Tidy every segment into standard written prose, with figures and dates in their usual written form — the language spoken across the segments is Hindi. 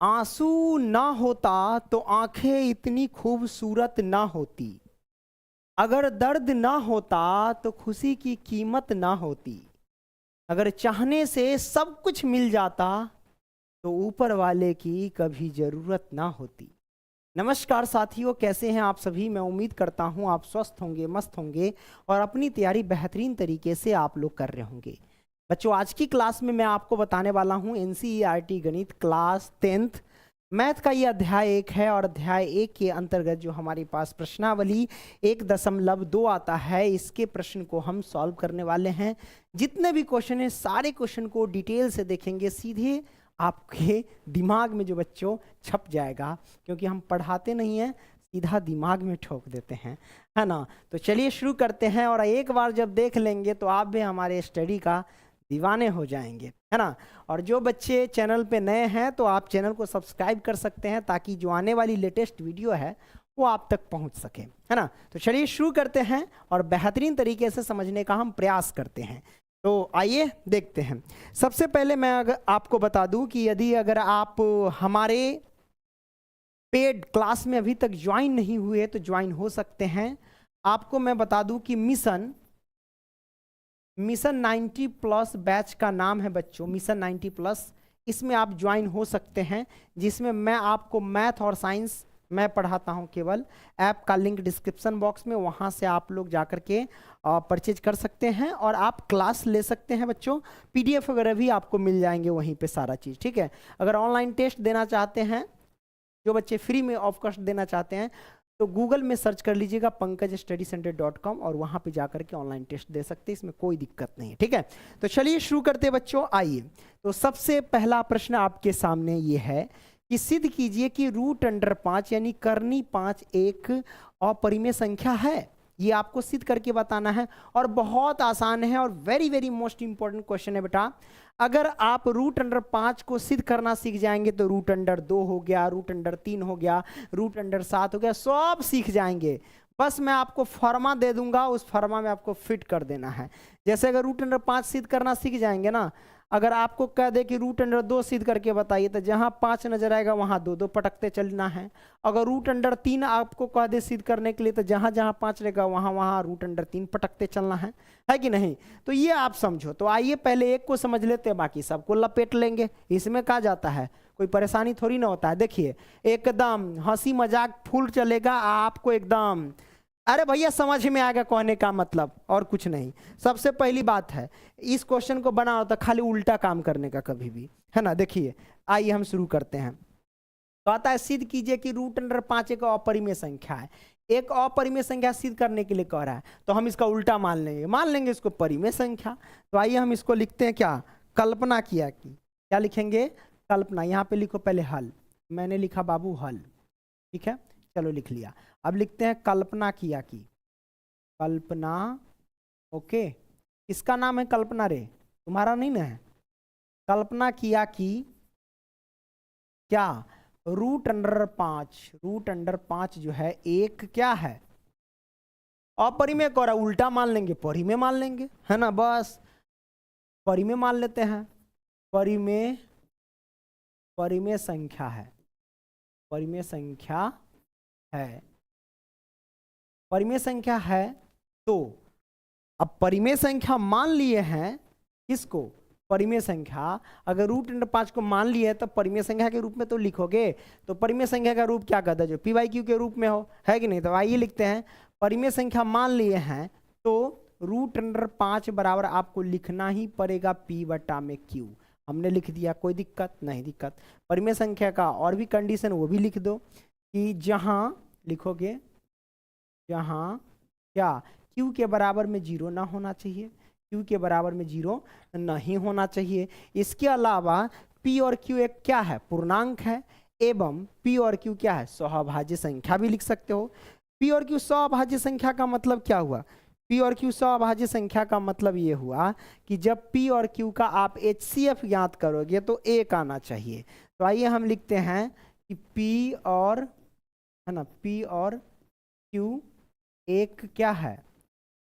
आंसू ना होता तो आंखें इतनी खूबसूरत ना होती। अगर दर्द ना होता तो खुशी की कीमत ना होती। अगर चाहने से सब कुछ मिल जाता तो ऊपर वाले की कभी जरूरत ना होती। नमस्कार साथियों, कैसे हैं आप सभी। मैं उम्मीद करता हूं आप स्वस्थ होंगे, मस्त होंगे और अपनी तैयारी बेहतरीन तरीके से आप लोग कर रहे होंगे। बच्चों, आज की क्लास में मैं आपको बताने वाला हूं एनसीईआरटी गणित क्लास 10th मैथ का ये अध्याय 1 है। और अध्याय 1 के अंतर्गत जो हमारे पास प्रश्नावली 1.2 आता है, इसके प्रश्न को हम सॉल्व करने वाले हैं। जितने भी क्वेश्चन हैं सारे क्वेश्चन को डिटेल से देखेंगे, सीधे आपके दिमाग में जो बच्चों छप जाएगा, क्योंकि हम पढ़ाते नहीं हैं, सीधा दिमाग में ठोक देते हैं, है ना। तो चलिए शुरू करते हैं। और एक बार जब देख लेंगे तो आप भी हमारे स्टडी का दीवाने हो जाएंगे, है ना। और जो बच्चे चैनल पे नए हैं तो आप चैनल को सब्सक्राइब कर सकते हैं, ताकि जो आने वाली लेटेस्ट वीडियो है वो आप तक पहुंच सके, है ना। तो चलिए शुरू करते हैं और बेहतरीन तरीके से समझने का हम प्रयास करते हैं। तो आइए देखते हैं। सबसे पहले मैं अगर आपको बता दूं कि यदि अगर आप हमारे पेड क्लास में अभी तक ज्वाइन नहीं हुए तो ज्वाइन हो सकते हैं। आपको मैं बता दूं कि मिशन 90+ बैच का नाम है बच्चों, मिशन 90+। इसमें आप ज्वाइन हो सकते हैं, जिसमें मैं आपको मैथ और साइंस मैं पढ़ाता हूं केवल। ऐप का लिंक डिस्क्रिप्शन बॉक्स में, वहां से आप लोग जाकर के परचेज कर सकते हैं और आप क्लास ले सकते हैं बच्चों। पीडीएफ वगैरह भी आपको मिल जाएंगे वहीं पे, सारा चीज़ ठीक है। अगर ऑनलाइन टेस्ट देना चाहते हैं, जो बच्चे फ्री में ऑफ कॉस्ट देना चाहते हैं, तो गूगल में सर्च कर लीजिएगा pankajstudycenter.com और वहां पे जाकर के ऑनलाइन टेस्ट दे सकते हैं, इसमें कोई दिक्कत नहीं है, ठीक है। तो चलिए शुरू करते हैं बच्चों। आइए, तो सबसे पहला प्रश्न आपके सामने ये है कि सिद्ध कीजिए कि √5 यानी करनी 5 एक अपरिमेय संख्या है। ये आपको सिद्ध करके बताना है और बहुत आसान है और very very most important question है बेटा। अगर आप √5 को सिद्ध करना सीख जाएंगे तो √2 हो गया, √3 हो गया, √7 हो गया, सब सीख जाएंगे। बस मैं आपको फॉर्मा दे दूंगा, उस फॉर्मा में आपको फिट कर देना है। जैसे अगर √5 सिद्ध करना सीख जाएंगे ना, अगर आपको कह दे कि √2 सिद्ध करके बताइए, तो जहां 5 नजर आएगा वहां 2 पटकते चलना है। अगर √3 आपको कह दे सिद्ध करने के लिए, तो जहां जहां 5 रहेगा वहां वहां √3 पटकते चलना है कि नहीं। तो ये आप समझो। तो आइए पहले एक को समझ लेते हैं, बाकी सबको लपेट लेंगे। इसमें कहा जाता है कोई परेशानी थोड़ी ना होता है। देखिए, एकदम हंसी मजाक फुल चलेगा आपको, एकदम अरे भैया समझ में आएगा कहने का मतलब, और कुछ नहीं। सबसे पहली बात है, इस क्वेश्चन को बना होता खाली उल्टा काम करने का कभी भी, है ना। देखिए, आइए हम शुरू करते हैं। तो आता है सिद्ध कीजिए कि √5 एक अपरिमेय संख्या है। एक अपरिमेय संख्या सिद्ध करने के लिए कह रहा है, तो हम इसका उल्टा मान लेंगे इसको परिमेय संख्या। तो आइए हम इसको लिखते हैं क्या, कल्पना किया कि। क्या लिखेंगे, कल्पना। यहाँ पे लिखो पहले हल, मैंने लिखा बाबू हल, ठीक है, चलो लिख लिया। अब लिखते हैं कल्पना किया कि। कल्पना, ओके। किसका नाम है कल्पना रे, तुम्हारा नहीं ना है। कल्पना किया कि क्या √5 जो है एक क्या है, अपरिमेय कर रहा, उल्टा मान लेंगे, परिमेय मान लेंगे, है ना। बस परिमेय मान लेते हैं। परिमेय संख्या है, परिमेय संख्या है, परिमेय संख्या है। तो अब परिमेय संख्या मान लिए हैं, किसको, परिमेय संख्या। अगर √5 को मान लिए तो परिमेय संख्या के रूप में तो लिखोगे, तो परिमेय संख्या का रूप क्या कहता है, जो p/q के रूप में हो, है कि नहीं। तो आइए लिखते हैं, परिमेय संख्या मान लिए हैं तो √5 बराबर आपको लिखना ही पड़ेगा p/q। हमने लिख दिया, कोई दिक्कत नहीं, दिक्कत। परिमेय संख्या का और भी कंडीशन वो भी लिख दो कि जहां लिखोगे, जहां क्या q के बराबर में 0 ना होना चाहिए, q के बराबर में 0 नहीं होना चाहिए। इसके अलावा p और q एक क्या है, पूर्णांक है, एवं p और q क्या है, सहअभाज्य संख्या भी लिख सकते हो। p और q सहअभाज्य संख्या का मतलब क्या हुआ, p और q सहअभाज्य संख्या का मतलब ये हुआ कि जब p और q का आप HCF ज्ञात करोगे तो 1 आना चाहिए। तो आइए हम लिखते हैं कि p और, है ना, p और q एक क्या है,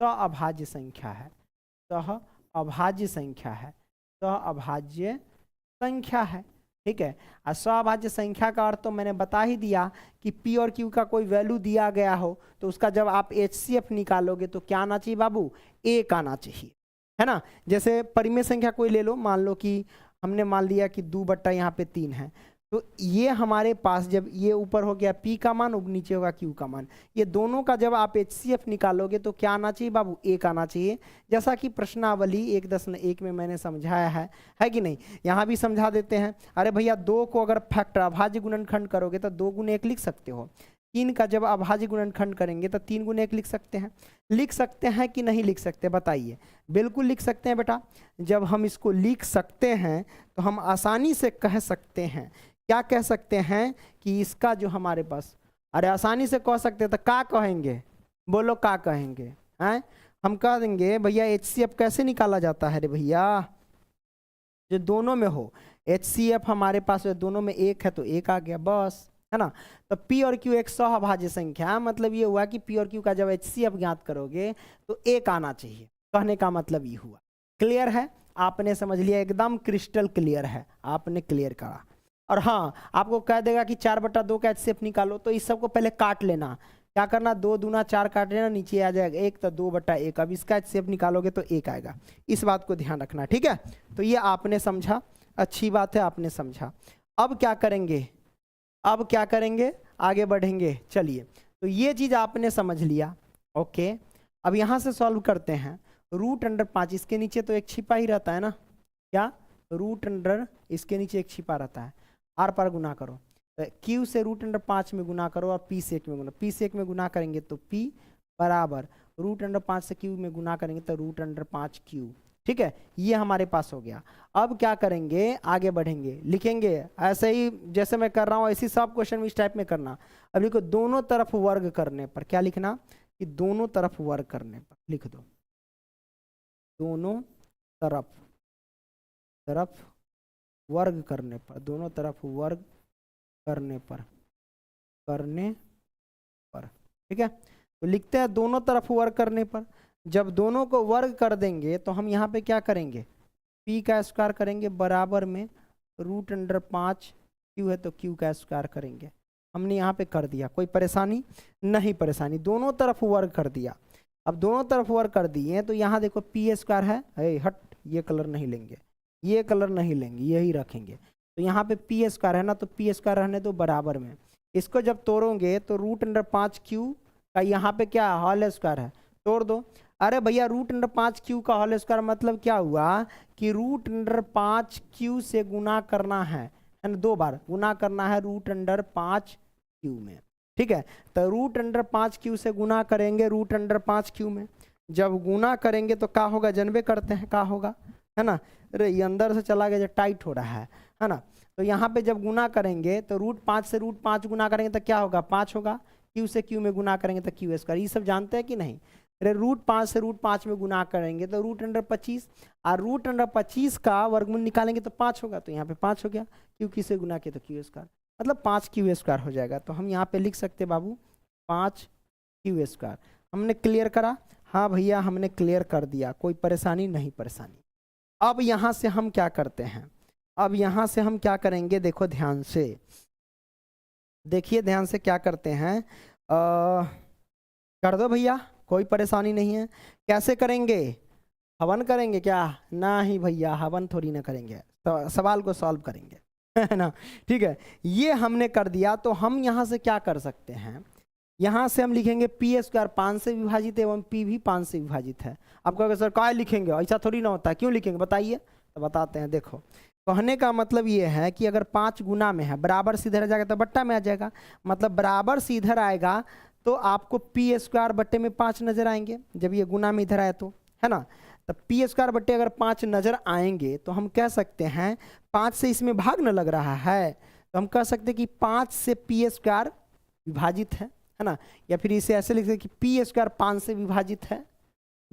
सहअभाज्य संख्या है, सहअभाज्य संख्या है, सहअभाज्य संख्या है। ठीक है। और सौभाज्य संख्या का अर्थ तो मैंने बता ही दिया कि पी और क्यू का कोई वैल्यू दिया गया हो तो उसका जब आप HCF निकालोगे तो क्या आना चाहिए बाबू, 1 आना चाहिए, है ना। जैसे परिमेय संख्या कोई ले लो, मान लो कि हमने मान लिया कि 2 बट्टा यहाँ पे 3 है, तो ये हमारे पास जब ये ऊपर हो गया P का मान, ऊपर नीचे होगा Q का मान, ये दोनों का जब आप HCF निकालोगे तो क्या आना चाहिए बाबू, 1 आना चाहिए। जैसा कि प्रश्नावली 1.1 में मैंने समझाया है कि नहीं, यहाँ भी समझा देते हैं। अरे भैया 2 को अगर फैक्टर अभाज्य गुणनखंड करोगे तो 2 गुने 1 लिख सकते हो, 3 का जब अभाज्य गुणनखंड करेंगे तो 3 गुने 1 लिख सकते हैं। लिख सकते हैं कि नहीं लिख सकते बताइए, बिल्कुल लिख सकते हैं बेटा। जब हम इसको लिख सकते हैं तो हम आसानी से कह सकते हैं, क्या कह सकते हैं कि इसका जो हमारे पास, अरे आसानी से कह सकते हैं तो क्या कहेंगे, बोलो क्या कहेंगे हैं, हम कह देंगे भैया HCF कैसे निकाला जाता है रे भैया, जो दोनों में हो HCF हमारे पास दोनों में 1 है तो 1 आ गया बस, है ना। तो P और Q एक सहभाज्य संख्या, मतलब ये हुआ कि P और Q का जब HCF ज्ञात करोगे तो 1 आना चाहिए, कहने का मतलब ये हुआ। क्लियर है, आपने समझ लिया, एकदम क्रिस्टल क्लियर है, आपने क्लियर करा। और हाँ, आपको कह देगा कि 4/2 का HCF निकालो, तो इस सबको पहले काट लेना, क्या करना, 2 दूना 4 काट लेना, नीचे आ जाएगा 1, तो 2/1। अब इसका HCF निकालोगे तो 1 आएगा, इस बात को ध्यान रखना, ठीक है। तो ये आपने समझा, अच्छी बात है, आपने समझा। अब क्या करेंगे, अब क्या करेंगे, आगे बढ़ेंगे, चलिए। तो ये चीज आपने समझ लिया, ओके। अब यहाँ से सॉल्व करते हैं। √5, इसके नीचे तो एक छिपा ही रहता है ना, क्या, √, इसके नीचे एक छिपा रहता है, आर पर गुना करो, तो Q से √5 में गुना करो और P से 1 में गुना, P से 1 में गुना करेंगे तो P बराबर √5 से Q में गुना करेंगे तो √5Q, ठीक है। ये हमारे पास हो गया। अब क्या करेंगे, आगे बढ़ेंगे, लिखेंगे ऐसे ही जैसे मैं कर रहा हूँ, ऐसी सब क्वेश्चन इस टाइप में करना। अब लिखो दोनों तरफ वर्ग करने पर, क्या लिखना कि दोनों तरफ वर्ग करने पर, लिख दो दोनों तरफ वर्ग करने पर, दोनों तरफ वर्ग करने पर, ठीक है। तो लिखते हैं दोनों तरफ वर्ग करने पर। जब दोनों को वर्ग कर देंगे तो हम यहाँ पे क्या करेंगे, P का स्क्वायर करेंगे बराबर में √5, Q है तो Q का स्क्वायर करेंगे। हमने यहाँ पे कर दिया, कोई परेशानी नहीं, परेशानी, दोनों तरफ वर्ग कर दिया। अब दोनों तरफ वर्ग कर दिए तो यहाँ देखो P स्क्वायर है, हट, ये कलर नहीं लेंगे, ये कलर नहीं लेंगे, यही रखेंगे। तो यहाँ पे P स्क्वायर है ना, तो P स्क्वायर रहने दो बराबर में, इसको जब तोड़ोगे तो √5Q का यहाँ पे क्या होल स्क्वायर है, तोड़ दो। अरे भैया √5Q का होल स्क्वायर मतलब क्या हुआ कि √5Q से गुना करना है ना, 2 बार गुना करना है √5Q में, ठीक है। तो √5Q से गुना करेंगे √5Q में, जब गुना करेंगे तो क्या होगा, जानबे करते हैं क्या होगा, है ना। अरे ये अंदर से चला गया, जो टाइट हो रहा है ना। तो यहाँ पे जब गुना करेंगे तो √5 से √5 गुना करेंगे तो क्या होगा, 5 होगा, Q से Q में गुना करेंगे तो Q स्क्वायर, ये सब जानते हैं कि नहीं। अरे √5 से √5 में गुना करेंगे तो √25, और √25 का वर्गमूल निकालेंगे तो 5 होगा, तो यहाँ पे 5 हो गया, Q से गुना किया तो Q स्क्वायर, मतलब 5Q स्क्वायर हो जाएगा। तो हम यहाँ पे लिख सकते बाबू 5Q स्क्वायर। हमने क्लियर करा, हाँ भैया हमने क्लियर कर दिया, कोई परेशानी नहीं, परेशानी। अब यहाँ से हम क्या करते हैं, अब यहाँ से हम क्या करेंगे, देखो ध्यान से, देखिए ध्यान से क्या करते हैं, कर दो भैया, कोई परेशानी नहीं है। कैसे करेंगे, हवन करेंगे क्या, ना ही भैया हवन थोड़ी ना करेंगे, तो सवाल को सॉल्व करेंगे, है ना, ठीक है। ये हमने कर दिया, तो हम यहाँ से क्या कर सकते हैं, यहाँ से हम लिखेंगे P स्क्वायर 5 से विभाजित एवं P भी 5 से विभाजित है। आप कहोगे सर क्या लिखेंगे, ऐसा थोड़ी ना होता है, क्यों लिखेंगे बताइए, तो बताते हैं। देखो कहने का मतलब ये है कि अगर 5 गुना में है, बराबर से इधर आ जाएगा तो बट्टा में आ जाएगा, मतलब बराबर से इधर आएगा तो आपको P स्क्वायर बट्टे में 5 नजर आएंगे, जब ये गुना में इधर आए तो, है ना। तो P स्क्वायर बट्टे अगर 5 नजर आएंगे तो हम कह सकते हैं 5 से इसमें भाग न लग रहा है, तो हम कह सकते हैं कि 5 से P स्क्वायर विभाजित है ना। या फिर इसे ऐसे लिख सकते कि P स्क्वायर 5 से विभाजित है।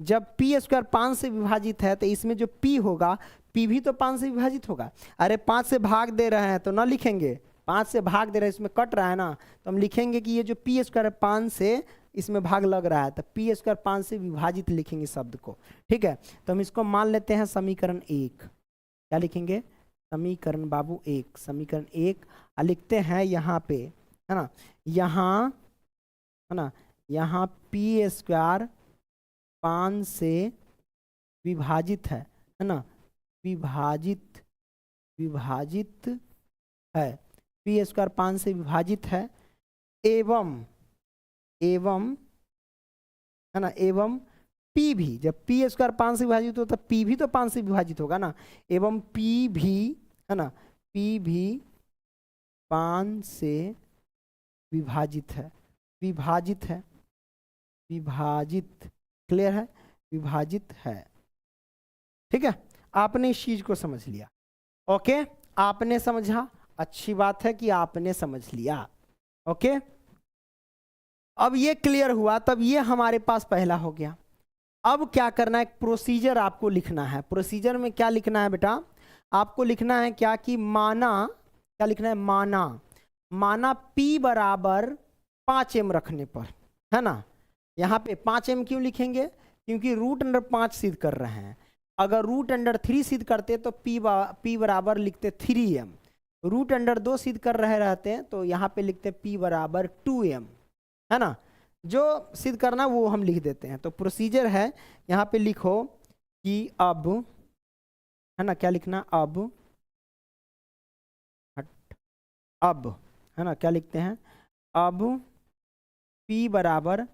जब P स्क्वायर 5 से विभाजित है तो इसमें जो P होगा, P भी तो 5 से विभाजित होगा। अरे 5 से भाग दे रहे हैं तो ना लिखेंगे, 5 से भाग दे रहे हैं, इसमें कट रहा है ना, तो हम लिखेंगे कि ये जो P स्क्वायर 5 से इसमें भाग लग रहा है, तो P स्क्वायर 5 से विभाजित लिखेंगे शब्द को, ठीक है। तो हम इसको मान लेते हैं समीकरण 1, क्या लिखेंगे, समीकरण बाबू एक, समीकरण एक लिखते हैं यहाँ पे, है ना, यहाँ, है ना, यहाँ पी स्क्वायर 5 से विभाजित है ना, विभाजित है, पी स्क्वायर 5 से विभाजित है, एवं है ना, एवं पी भी, जब पी स्क्वायर 5 से विभाजित हो तो पी भी तो 5 से विभाजित होगा ना, एवं पी भी, है ना, पी भी 5 से विभाजित है, क्लियर है, विभाजित है। ठीक है, आपने इस चीज को समझ लिया। ओके, आपने समझा, अच्छी बात है कि आपने समझ लिया। ओके, अब ये क्लियर हुआ, तब ये हमारे पास पहला हो गया। अब क्या करना है, एक प्रोसीजर आपको लिखना है। प्रोसीजर में क्या लिखना है बेटा, आपको लिखना है क्या कि माना, क्या लिखना है, माना P बराबर 5m रखने पर, है ना, यहाँ पे 5m क्यों लिखेंगे, क्योंकि रूट अंडर 5 सिद्ध कर रहे हैं। अगर रूट अंडर 3 सिद्ध करते तो P बराबर लिखते 3m, रूट अंडर 2 सिद्ध कर रहे रहते हैं तो यहाँ पे लिखते P बराबर 2m, है ना, जो सिद्ध करना वो हम लिख देते हैं। तो प्रोसीजर है, यहाँ पे लिखो कि अब, है ना, क्या लिखना, अब, है ना, क्या लिखते हैं, अब P बराबर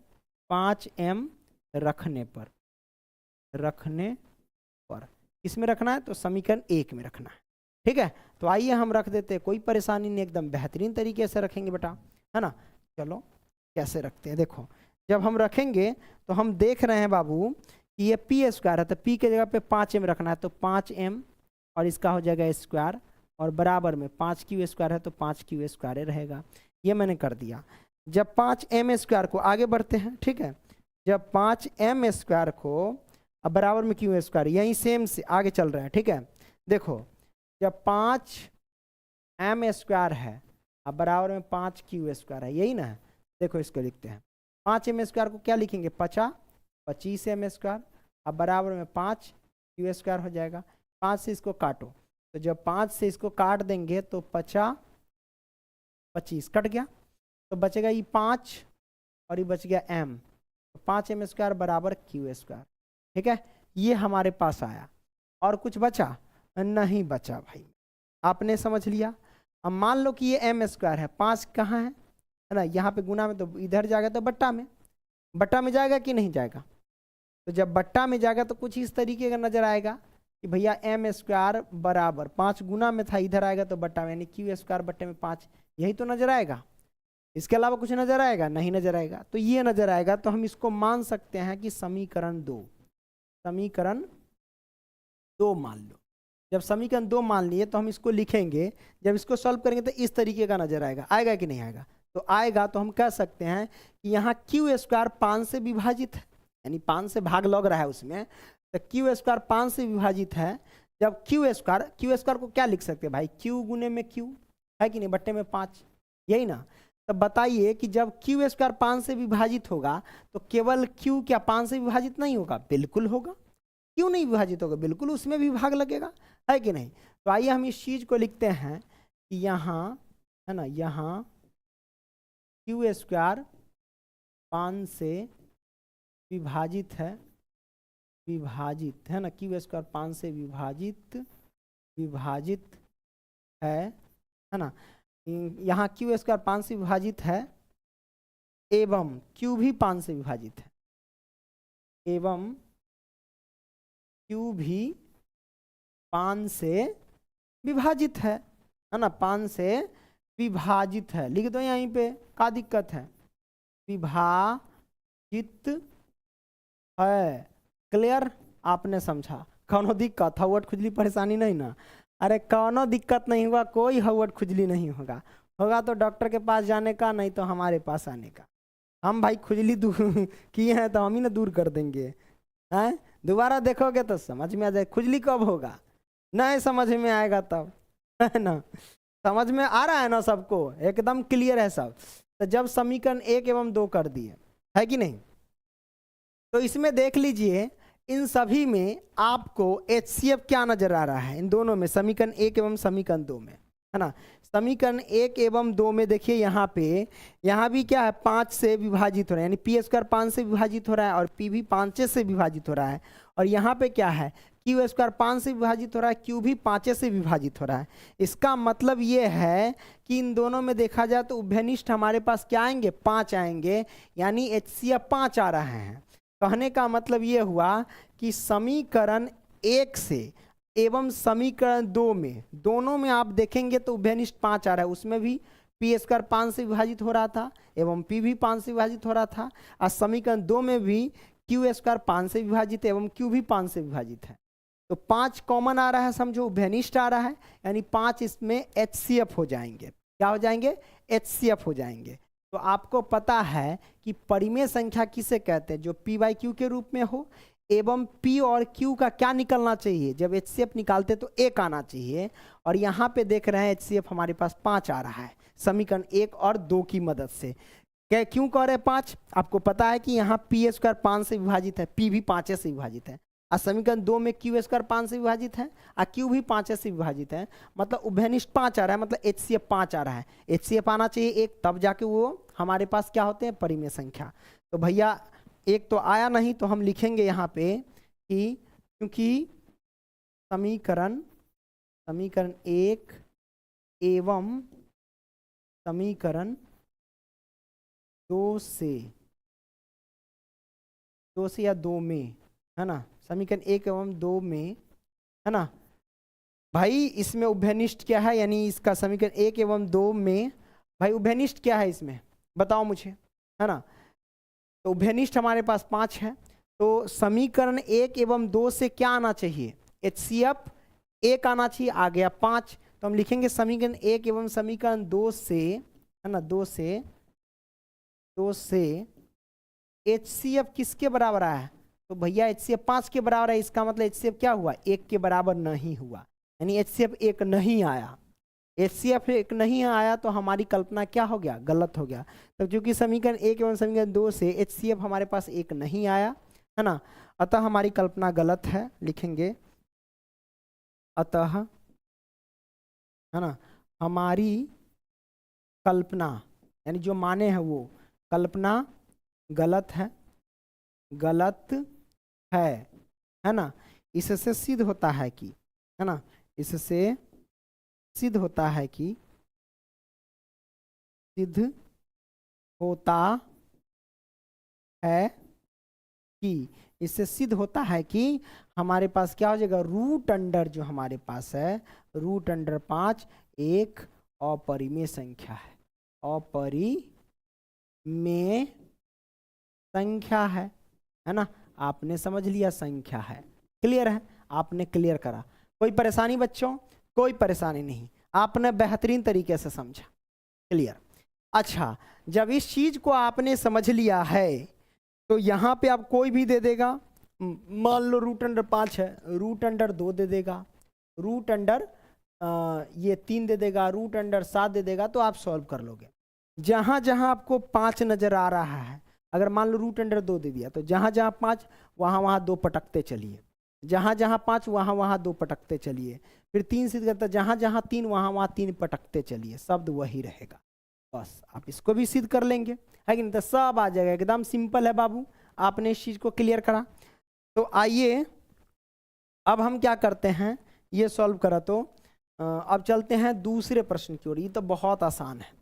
5m रखने पर, किसमें रखना है, तो समीकरण 1 में रखना है। ठीक है, तो आइए हम रख देते हैं, कोई परेशानी नहीं, एकदम बेहतरीन तरीके से रखेंगे बेटा, है ना। चलो कैसे रखते हैं, देखो, जब हम रखेंगे तो हम देख रहे हैं बाबू कि ये पी स्क्वायर है, तो पी के जगह पे 5m रखना है, तो 5m और इसका हो जाएगा स्क्वायर, और बराबर में 5q स्क्वायर है तो 5q स्क्वायर रहेगा। ये मैंने कर दिया। जब 5m स्क्वायर को आगे बढ़ते हैं, ठीक है, जब 5m स्क्वायर को अब बराबर में q स्क्वायर, यही सेम से आगे चल रहा है। ठीक है, देखो, जब 5m स्क्वायर है अब बराबर में 5q स्क्वायर है, यही ना है। देखो इसको लिखते हैं, 5m स्क्वायर को क्या लिखेंगे, 25m स्क्वायर, अब बराबर में 5q स्क्वायर हो जाएगा। 5 से इसको काटो, तो जब 5 से इसको काट देंगे तो 25 कट गया, तो बचेगा ये 5 और ये बच गया m, तो 5m स्क्वायर बराबर q स्क्वायर। ठीक है, ये हमारे पास आया। और कुछ बचा नहीं बचा भाई, आपने समझ लिया। अब मान लो कि ये m स्क्वायर है, 5 कहाँ है ना, यहाँ पे गुना में, तो इधर जाएगा तो बट्टा में जाएगा कि नहीं जाएगा, तो जब बट्टा में जाएगा तो कुछ इस तरीके का नजर आएगा कि भैया m स्क्वायर बराबर 5 गुना में था, इधर आएगा तो बट्टा में, यानी q स्क्वायर बट्टे में 5, यही तो नजर आएगा। इसके अलावा कुछ नजर आएगा, नहीं नजर आएगा, तो ये नजर आएगा। तो हम इसको मान सकते हैं कि समीकरण 2 मान लो। जब समीकरण 2 मान लिए तो हम इसको लिखेंगे, जब इसको सॉल्व करेंगे तो इस तरीके का नजर आएगा कि नहीं आएगा, तो आएगा। तो हम कह सकते हैं कि यहाँ q स्क्वायर 5 से विभाजित है, यानी 5 से भाग लग रहा है उसमें, तो q स्क्वायर 5 से विभाजित है। जब q स्क्वायर को क्या लिख सकते हैं भाई, q गुने में q है कि नहीं, बट्टे में 5, यही ना। तो बताइए कि जब q स्क्वायर 5 से विभाजित होगा तो केवल q क्या 5 से विभाजित नहीं होगा, बिल्कुल होगा। क्यों नहीं विभाजित होगा, बिल्कुल उसमें भी भाग लगेगा, है कि नहीं। तो आइए हम इस चीज को लिखते हैं कि यहाँ, है ना, यहाँ q स्क्वायर 5 से विभाजित है ना, q स्क्वायर 5 से विभाजित है ना, यहाँ q स्क्वायर 5 से विभाजित है, एवं q भी 5 से विभाजित है, एवं q भी 5 से विभाजित है ना, 5 से विभाजित है। लिख दो यहीं पे, क्या दिक्कत है, विभाजित है। क्लियर, आपने समझा, कौनो दिक्कत, हवट खुजली परेशानी नहीं ना, अरे कौनो दिक्कत नहीं हुआ, कोई हवट खुजली नहीं होगा तो डॉक्टर के पास जाने का, नहीं तो हमारे पास आने का। हम भाई खुजली दूर किए हैं तो हम ही ना दूर कर देंगे, हैं। दोबारा देखोगे तो समझ में आ जाए, खुजली कब होगा, नहीं समझ में आएगा तब, है ना। समझ में आ रहा है ना सबको, एकदम क्लियर है सब। तो जब समीकरण 1 एवं 2 कर दिए, है कि नहीं, तो इसमें देख लीजिए इन सभी में आपको HCF क्या नजर आ रहा है? इन दोनों में, समीकरण 1 एवं समीकरण 2 में, है ना। समीकरण 1 एवं 2 में देखिए यहाँ पे, यहाँ भी क्या है, 5 से विभाजित हो रहा है, यानी पी स्क्वायर 5 से विभाजित हो रहा है और पी भी 5 से विभाजित हो रहा है। और यहाँ पे क्या है, क्यू स्क्वायर 5 से विभाजित हो रहा है, क्यू भी 5 से विभाजित हो रहा है। इसका मतलब ये है कि इन दोनों में देखा जाए तो उभयनिष्ठ हमारे पास क्या आएंगे, 5 आएंगे, यानी HCF 5 आ रहे हैं। कहने का मतलब ये हुआ कि समीकरण 1 से एवं समीकरण 2 में, दोनों में आप देखेंगे तो उभयनिष्ठ 5 आ रहा है। उसमें भी पी स्क्वायर 5 से विभाजित हो रहा था एवं पी भी 5 से विभाजित हो रहा था, और समीकरण 2 में भी क्यू स्क्वायर 5 से विभाजित एवं क्यू भी 5 से विभाजित है। तो 5 कॉमन आ रहा है, समझो उभयनिष्ठ आ रहा है, यानी 5 इसमें HCF हो जाएंगे। क्या हो जाएंगे, HCF हो जाएंगे। तो आपको पता है कि परिमेय संख्या किसे कहते हैं, जो पी बाई क्यू के रूप में हो एवं पी और क्यू का क्या निकलना चाहिए, जब HCF निकालते तो 1 आना चाहिए। और यहाँ पे देख रहे हैं HCF हमारे पास 5 आ रहा है समीकरण 1 और 2 की मदद से। क्या क्यों कह रहे हैं 5? आपको पता है कि यहाँ पी स्क्वायर 5 से विभाजित है, पी भी 5 से विभाजित है, और समीकरण 2 में क्यू स्क्वायर 5 से विभाजित है और क्यू भी 5 से विभाजित है। मतलब उभयनिष्ठ 5 आ रहा है, मतलब HCF 5 आ रहा है। HCF आना चाहिए 1, तब जाके वो हमारे पास क्या होते हैं, परिमेय संख्या। तो भैया 1 तो आया नहीं, तो हम लिखेंगे यहाँ पे कि क्योंकि समीकरण 1 एवं समीकरण 2 से या 2 में, है ना, समीकरण 1 एवं 2 में, है ना भाई, इसमें उभयनिष्ठ क्या है, यानी इसका समीकरण 1 एवं 2 में भाई उभयनिष्ठ क्या है इसमें, बताओ मुझे, है ना। तो उभयनिष्ठ हमारे पास 5 है, तो समीकरण 1 एवं 2 से क्या आना चाहिए, HCF 1 आना चाहिए, आ गया 5। तो हम लिखेंगे समीकरण 1 एवं समीकरण 2 से, है ना, 2 से HCF किसके बराबर आया है, तो भैया HCF 5 के बराबर है। इसका मतलब HCF क्या हुआ, 1 के बराबर नहीं हुआ, यानी HCF 1 नहीं आया। HCF 1 नहीं आया तो हमारी कल्पना क्या हो गया, गलत हो गया। तो क्योंकि समीकरण 1 एवं समीकरण 2 से HCF हमारे पास 1 नहीं आया, है ना, अतः हमारी कल्पना गलत है, लिखेंगे अतः, है ना, हमारी कल्पना, यानी जो माने हैं वो कल्पना गलत है, है ना। इससे सिद्ध होता है कि, है ना, इससे सिद्ध होता है कि, सिद्ध होता है कि, इससे सिद्ध होता है कि हमारे पास क्या हो जाएगा, रूट अंडर, जो हमारे पास है रूट अंडर 5 एक अपरिमेय संख्या है, अपरिमेय संख्या है ना। आपने समझ लिया, संख्या है, क्लियर है, आपने क्लियर करा। कोई परेशानी बच्चों, कोई परेशानी नहीं, आपने बेहतरीन तरीके से समझा, क्लियर। अच्छा, जब इस चीज को आपने समझ लिया है तो यहाँ पे आप कोई भी दे देगा, मान लो रूट अंडर 5 है, रूट अंडर 2 दे देगा, रूट अंडर ये 3 दे देगा, रूट अंडर 7 दे देगा, तो आप सॉल्व कर लोगे। जहाँ जहाँ आपको 5 नजर आ रहा है, अगर मान लो रूट अंडर 2 दे दिया, तो जहाँ जहाँ 5 वहाँ वहाँ 2 पटकते चलिए, जहाँ जहाँ 5 वहाँ वहाँ 2 पटकते चलिए, फिर 3 सिद्ध करता, जहाँ जहाँ 3 वहाँ वहाँ 3 पटकते चलिए, शब्द वही रहेगा। बस आप इसको भी सिद्ध कर लेंगे, है कि नहीं, तो सब आ जाएगा, एकदम सिंपल है बाबू, आपने इस चीज को क्लियर करा। तो आइए अब हम क्या करते हैं, ये सॉल्व करा तो अब चलते हैं दूसरे प्रश्न की ओर। ये तो बहुत आसान है,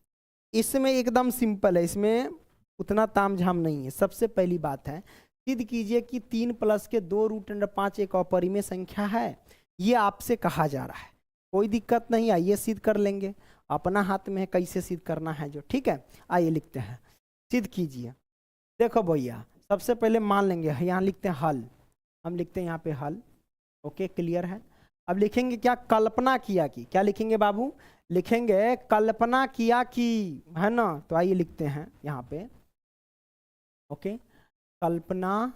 इसमें एकदम सिंपल है, इसमें उतना तामझाम नहीं है। सबसे पहली बात है, सिद्ध कीजिए कि 3 प्लस के 2 रूट अंडर 5 एक अपरिमेय संख्या है, ये आपसे कहा जा रहा है। कोई दिक्कत नहीं, आइए सिद्ध कर लेंगे, अपना हाथ में है कैसे सिद्ध करना है जो, ठीक है। आइए लिखते हैं, सिद्ध कीजिए। देखो भैया, सबसे पहले मान लेंगे, यहाँ लिखते हैं हल, हम लिखते हैं यहाँ पे हल, ओके, क्लियर है। अब लिखेंगे क्या, कल्पना किया कि, क्या लिखेंगे बाबू, लिखेंगे कल्पना किया कि, है ना। तो आइए लिखते हैं यहाँ पे, ओके, कल्पना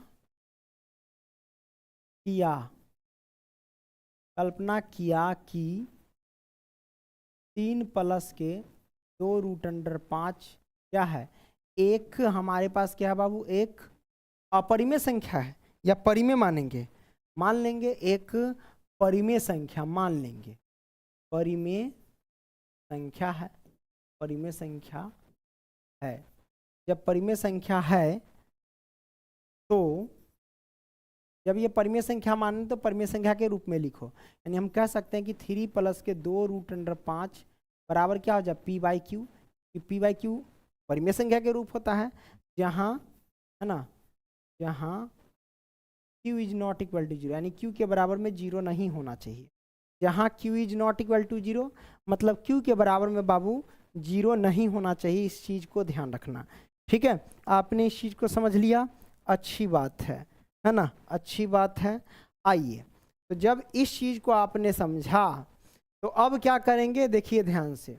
किया कि 3 प्लस के 2 रूट अंडर 5 क्या है, एक हमारे पास क्या है बाबू, एक अपरिमेय संख्या है, या परिमेय मानेंगे? मान लेंगे एक परिमेय संख्या, मान लेंगे परिमेय संख्या है, परिमेय संख्या है। जब परिमेय संख्या है तो जब ये परिमेय संख्या माने तो परिमेय संख्या के रूप में लिखो, यानी हम कह सकते हैं कि 3 प्लस के 2√5 बराबर क्या हो जाए p/q। p/q परिमेय संख्या के रूप होता है जहाँ, है ना, जहाँ q is not equal to 0, यानी q के बराबर में 0 नहीं होना चाहिए। जहाँ q is not equal to 0 मतलब q के बराबर में बाबू 0 नहीं होना चाहिए, इस चीज़ को ध्यान रखना। ठीक है, आपने इस चीज़ को समझ लिया, अच्छी बात है ना, अच्छी बात है। आइए, तो जब इस चीज़ को आपने समझा तो अब क्या करेंगे, देखिए ध्यान से,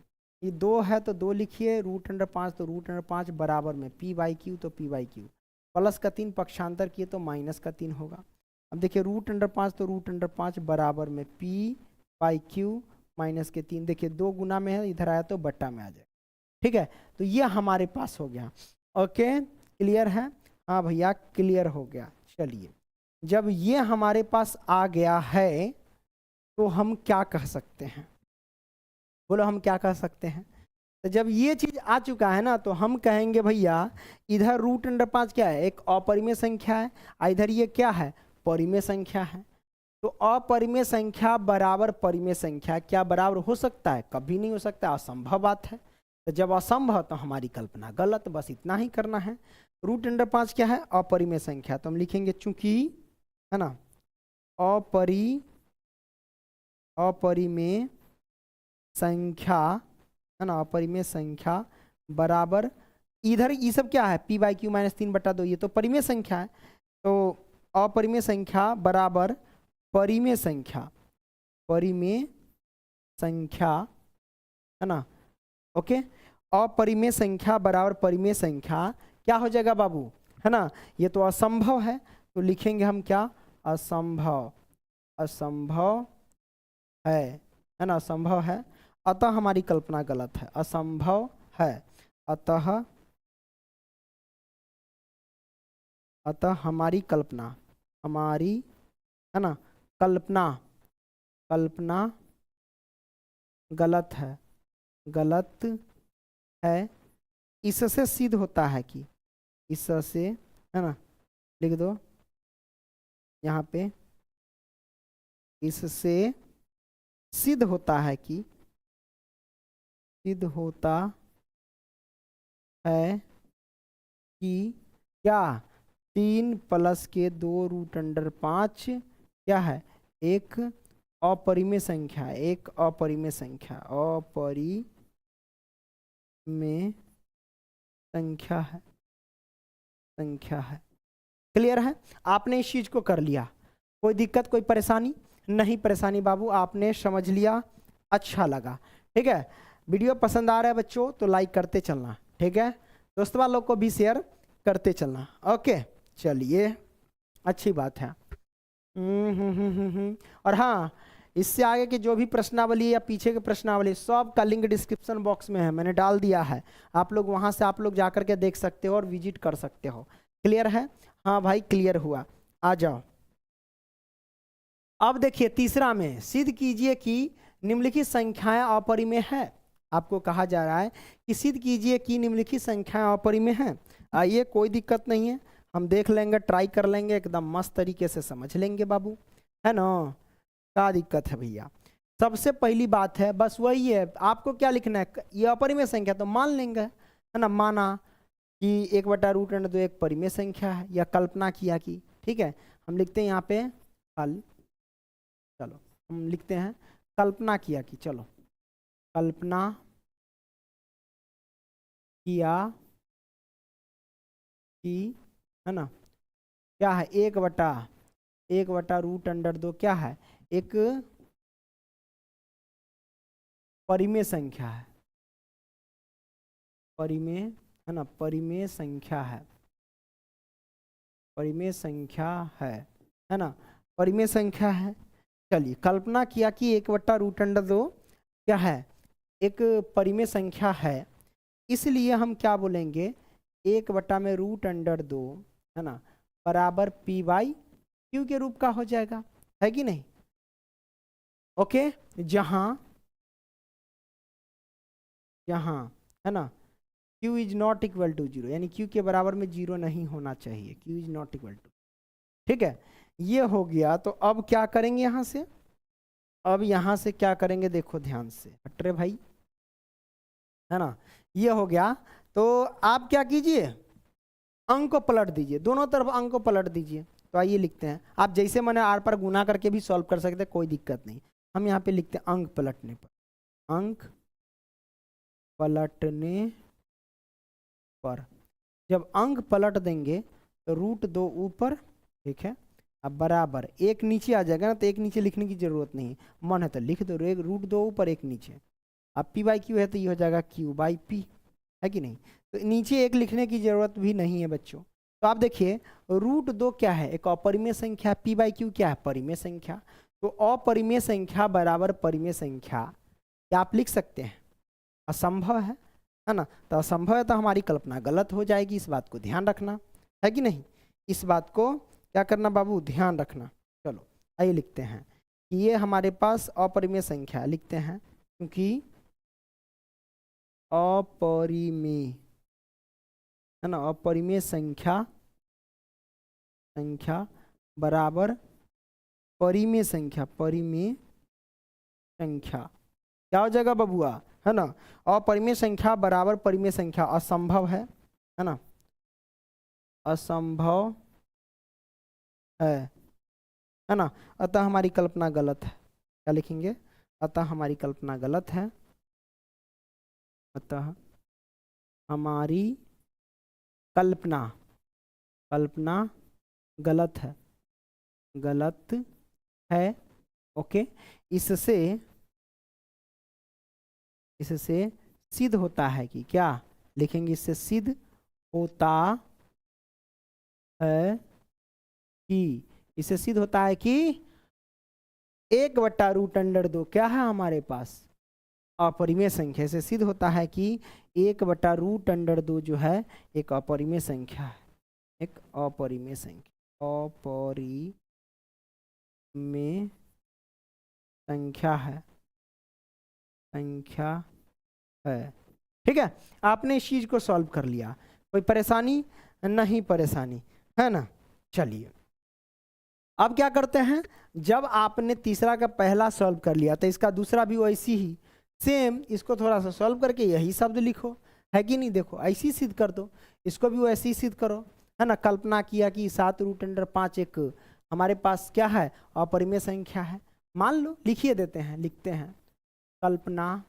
ये 2 है तो 2 लिखिए, √5 तो √5 बराबर में p/q तो p/q, प्लस का 3 पक्षांतर किए तो माइनस का 3 होगा। अब देखिए √5 तो √5 बराबर में p/q माइनस के 3, देखिए 2 गुना में है, इधर आया तो बट्टा में आ जाए। ठीक है, तो ये हमारे पास हो गया। ओके, क्लियर है? हाँ भैया क्लियर हो गया। चलिए, जब ये हमारे पास आ गया है तो हम क्या कह सकते हैं, बोलो हम क्या कह सकते हैं? तो जब ये चीज आ चुका है ना तो हम कहेंगे भैया इधर √5 क्या है, एक अपरिमेय संख्या है, इधर ये क्या है, परिमेय संख्या है। तो अपरिमेय संख्या बराबर परिमेय संख्या क्या बराबर हो सकता है? कभी नहीं हो सकता, असंभव बात है। तो जब असंभव तो हमारी कल्पना गलत, बस इतना ही करना है। √5 क्या है, अपरिमेय संख्या, तो हम लिखेंगे चूंकि, है ना, अपरिमेय संख्या, है ना, अपरिमेय संख्या बराबर, इधर ये सब क्या है, p/q माइनस 3/2, ये तो परिमेय संख्या है। तो अपरिमेय संख्या बराबर परिमेय संख्या, परिमेय संख्या, है ना। ओके, अपरिमेय संख्या बराबर परिमेय संख्या क्या हो जाएगा बाबू, है ना, ये तो असंभव है, तो लिखेंगे हम क्या, असंभव, असंभव है ना, असंभव है, अतः हमारी कल्पना गलत है, असंभव है, अतः हमारी कल्पना, हमारी, है ना, कल्पना गलत है, गलत है। इससे सिद्ध होता है कि, इससे, है ना, लिख दो यहाँ पे, इससे सिद्ध होता है कि, सिद्ध होता है कि क्या 3 प्लस के 2√5 क्या है, एक अपरिमेय संख्या, एक अपरिमेय संख्या, अपरिमेय संख्या है, संख्या है। क्लियर है? आपने इस चीज को कर लिया, कोई दिक्कत कोई परेशानी नहीं? परेशानी बाबू आपने समझ लिया, अच्छा लगा। ठीक है, वीडियो पसंद आ रहा है बच्चों तो लाइक करते चलना, ठीक है, दोस्तों वालों को भी शेयर करते चलना। ओके, चलिए अच्छी बात है। और हाँ, इससे आगे के जो भी प्रश्नावली या पीछे के प्रश्नावली सब का लिंक डिस्क्रिप्शन बॉक्स में है, मैंने डाल दिया है, आप लोग वहां से आप लोग जाकर के देख सकते हो और विजिट कर सकते हो। क्लियर है? हाँ भाई क्लियर हुआ, आ जाओ। अब देखिए तीसरा में, सिद्ध कीजिए कि निम्नलिखित संख्याएं अपरिमेय है। आपको कहा जा रहा है कि सिद्ध कीजिए कि निम्नलिखित संख्याएं अपरिमेय हैं। आइए, कोई दिक्कत नहीं है, हम देख लेंगे, ट्राई कर लेंगे, एकदम मस्त तरीके से समझ लेंगे बाबू, है ना। क्या दिक्कत है भैया? सबसे पहली बात है बस वही है, आपको क्या लिखना है, ये अपरिमेय संख्या तो मान लेंगे, है ना, माना कि 1/√2 एक परिमेय संख्या है, या कल्पना किया कि, ठीक है, हम लिखते हैं यहाँ पे चलो हम लिखते हैं कल्पना किया कि, चलो कल्पना किया कि, है ना, क्या है, 1/√2 क्या है, एक परिमेय संख्या है, परिमेय, है ना, परिमेय संख्या है, परिमेय संख्या है ना, परिमेय संख्या है। चलिए, कल्पना किया कि 1/√2 क्या है, एक परिमेय संख्या है, इसलिए हम क्या बोलेंगे, 1/√2 है ना बराबर p/q, क्यू के रूप का हो जाएगा, है कि नहीं? ओके, जहां है ना q is not equal to 0, यानी q के बराबर में 0 नहीं होना चाहिए, q is not equal to. ठीक है, ये हो गया। तो अब क्या करेंगे यहां से, अब यहां से क्या करेंगे, देखो ध्यान से, हट रे भाई, है ना, ये हो गया। तो आप क्या कीजिए, अंक को पलट दीजिए, दोनों तरफ अंक को पलट दीजिए। तो आइए लिखते हैं, आप जैसे मैंने आर पर गुना करके भी सॉल्व कर सकते हैं, कोई दिक्कत नहीं। हम यहाँ पे लिखते हैं अंक पलटने पर, अंक पलटने पर जब अंक पलट देंगे तो रूट 2 ऊपर, ठीक है, अब बराबर एक नीचे आ जाएगा ना, तो एक नीचे लिखने की जरूरत नहीं, मन है तो लिख दो, रूट 2 ऊपर एक नीचे। अब p बाई क्यू है तो ये हो जाएगा q बाई पी, है कि नहीं? तो नीचे एक लिखने की जरूरत भी नहीं है बच्चों। तो आप देखिए रूट 2 क्या है, एक अपरिमेय संख्या, p बाई क्यू क्या है, परिमेय संख्या। तो अपरिमेय संख्या बराबर परिमेय संख्या, क्या आप लिख सकते हैं? असंभव है ना? तो असंभव है तो हमारी कल्पना गलत हो जाएगी, इस बात को ध्यान रखना, है कि नहीं? इस बात को क्या करना बाबू, ध्यान रखना। चलो आइए लिखते हैं कि ये हमारे पास अपरिमेय संख्या, लिखते हैं क्योंकि अपरिमेय, है ना, अपरिमेय संख्या बराबर परिमेय संख्या, परिमेय संख्या क्या हो जाएगा बबुआ, है ना? अपरिमेय संख्या बराबर परिमेय संख्या असंभव है ना, असंभव है ना? अतः हमारी कल्पना गलत है। क्या लिखेंगे? अतः हमारी कल्पना गलत है, अतः हमारी कल्पना गलत है। ओके, इससे सिद्ध होता है कि, क्या लिखेंगे? इससे सिद्ध होता है कि, इससे सिद्ध होता है कि 1/√2 क्या है हमारे पास, अपरिमेय संख्या। से सिद्ध होता है कि 1/√2 जो है एक अपरिमेय संख्या है, एक अपरिमेय संख्या, अपरिमेय संख्या है। ठीक है, आपने इस चीज को सॉल्व कर लिया, कोई परेशानी नहीं, परेशानी है ना? चलिए अब क्या करते हैं, जब आपने तीसरा का पहला सॉल्व कर लिया तो इसका दूसरा भी वैसी ही सेम, इसको थोड़ा सा सॉल्व करके यही शब्द लिखो, है कि नहीं? देखो ऐसी सिद्ध कर दो, इसको भी वैसे ही सिद्ध करो, है ना? कल्पना किया कि 7√5 एक हमारे पास क्या है, अपरिमेय संख्या है, मान लो, लिखिए देते हैं, लिखते हैं, कल्पना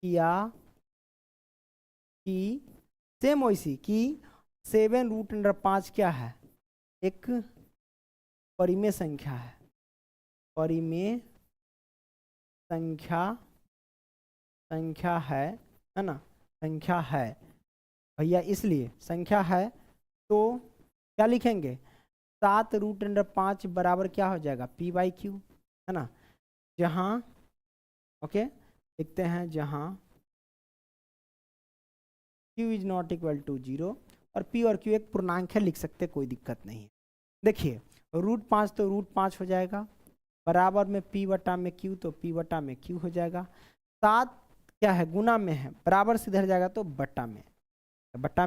किया कि सेम वैसी कि 7√5 क्या है, एक परिमेय संख्या है, परिमेय संख्या है ना, संख्या है भैया, इसलिए संख्या है तो क्या लिखेंगे, 7√5 बराबर क्या हो जाएगा, p बाई क्यू, है ना? जहां ओके लिखते हैं, जहां q is not equal to 0 और p और q एक पूर्णांक है, लिख सकते, कोई दिक्कत नहीं है। देखिए √5 तो √5 हो जाएगा, बराबर में p बटा में q, तो p बटा में q हो जाएगा। 7 क्या है, गुना में है, बराबर से इधर जाएगा तो बटा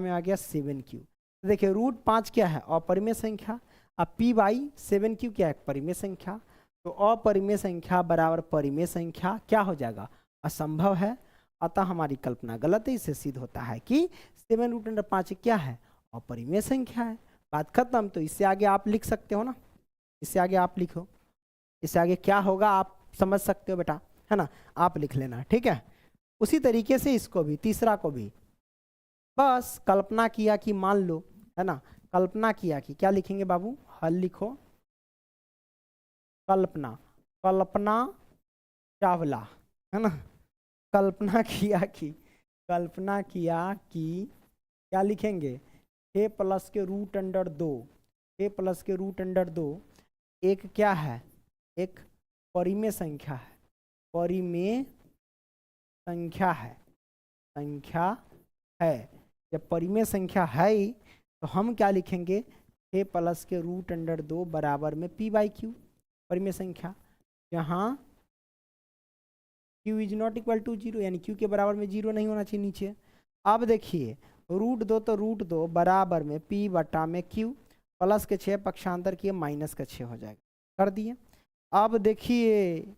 में आ गया 7q। तो देखिए √5 क्या है, अपरिमेय संख्या, अब p बाई 7q क्या है, परिमेय संख्या। तो अपरिमेय संख्या बराबर परिमेय संख्या क्या हो जाएगा, असंभव है, अतः हमारी कल्पना गलत है। इससे सिद्ध होता है कि 7√5 क्या है, अपरिमेय संख्या है, बात खत्म। तो इससे आगे आप लिख सकते हो ना, इससे आगे आप लिखो, इससे आगे क्या होगा आप समझ सकते हो बेटा, है ना? आप लिख लेना, ठीक है? उसी तरीके से इसको भी, तीसरा को भी बस कल्पना किया कि, मान लो, है ना, कल्पना किया कि, क्या लिखेंगे बाबू, हल लिखो, कल्पना चावला, है ना? कल्पना किया कि क्या लिखेंगे, 6 प्लस के √2, 6 प्लस के √2 एक क्या है, एक परिमेय संख्या है, परिमेय संख्या है। जब परिमेय संख्या है तो हम क्या लिखेंगे, 6 प्लस के रूट अंडर 2 बराबर में p बाई क्यू, परिमेय संख्या, जहाँ q is not equal to 0, यानी q के बराबर में 0 नहीं होना चाहिए नीचे। अब देखिए √2 तो √2 बराबर में p बटा में q, प्लस के 6 पक्षांतर किए माइनस का 6 हो जाएगा, कर दिए। अब देखिए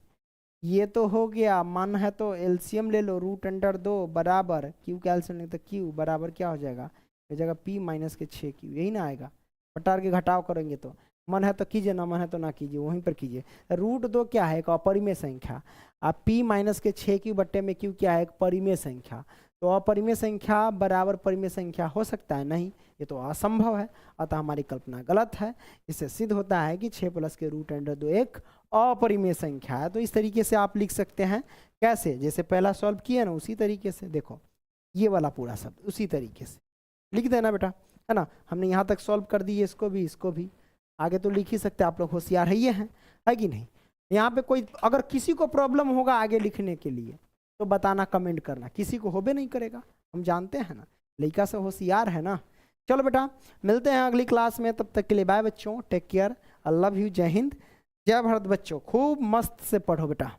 ये तो हो गया, मन है तो एलसीएम ले लो, रूट अंडर 2 बराबर क्यू का एलसीएम ले तो क्यू बराबर क्या हो जाएगा, हो जाएगा p माइनस के 6q, यही ना आएगा। बटार के घटाव करेंगे तो मन है तो कीजिए, ना मन है तो ना कीजिए, वहीं पर कीजिए। √2 क्या है, एक अपरिमेय संख्या, अब p माइनस के 6q बट्टे में q क्या है, एक परिमेय संख्या। तो अपरिमेय संख्या बराबर परिमेय संख्या हो सकता है, नहीं, ये तो असंभव है, अतः हमारी कल्पना गलत है। इससे सिद्ध होता है कि 6 प्लस के रूट अंडर 2 एक अपरिमेय संख्या है। तो इस तरीके से आप लिख सकते हैं, कैसे, जैसे पहला सॉल्व किया ना उसी तरीके से, देखो ये वाला पूरा शब्द उसी तरीके से लिख देना बेटा, है ना। हमने यहाँ तक सॉल्व कर दिए, इसको भी, आगे तो लिख ही सकते, आप लोग होशियार है कि नहीं। यहाँ पे कोई अगर किसी को प्रॉब्लम होगा आगे लिखने के लिए तो बताना, कमेंट करना, किसी को होबे नहीं करेगा, हम जानते हैं ना, लड़का से होशियार है ना। चलो बेटा मिलते हैं अगली क्लास में, तब तक के लिए बाय बच्चों, take care, I love you, जय हिंद, जय भारत बच्चों, खूब मस्त से पढ़ो बेटा।